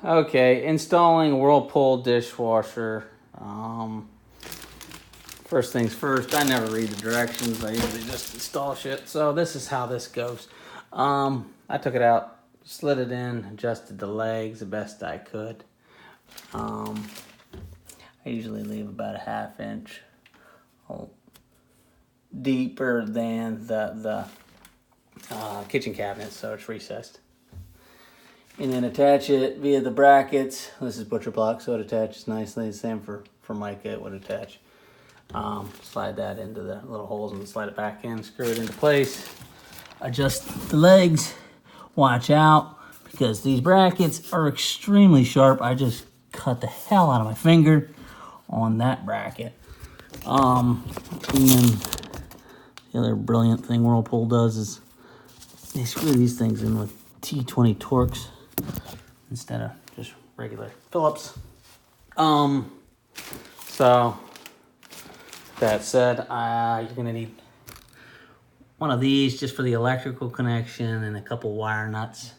Okay, installing Whirlpool dishwasher. First things first, I never read the directions. I usually just install shit. So this is how this goes. I took it out, slid it in, adjusted the legs the best I could. I usually leave about a 1/2 inch deeper than the kitchen cabinet, so it's recessed. And then attach it via the brackets. This is butcher block, so it attaches nicely. Same for mica, it would attach. Slide that into the little holes and slide it back in, screw it into place. Adjust the legs. Watch out, because these brackets are extremely sharp. I just cut the hell out of my finger on that bracket. And then the other brilliant thing Whirlpool does is they screw these things in with T20 Torx instead of just regular Phillips. So that said, you're gonna need one of these just for the electrical connection and a couple wire nuts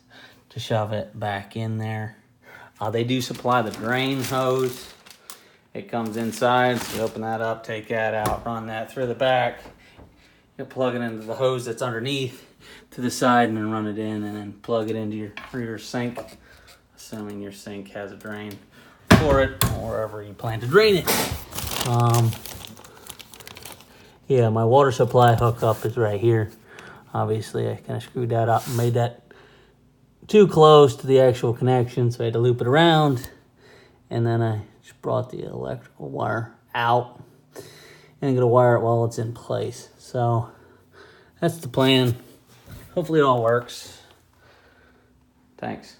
to shove it back in there. They do supply the drain hose. It comes inside, so you open that up, take that out, run that through the back. You plug it into the hose that's underneath to the side and then run it in and then plug it into your sink, assuming your sink has a drain for it or wherever you plan to drain it. Yeah, my water supply hookup is right here. Obviously, I kind of screwed that up and made that too close to the actual connection, so I had to loop it around. And then I just brought the electrical wire out. And I'm gonna wire it while it's in place. So that's the plan. Hopefully it all works. Thanks.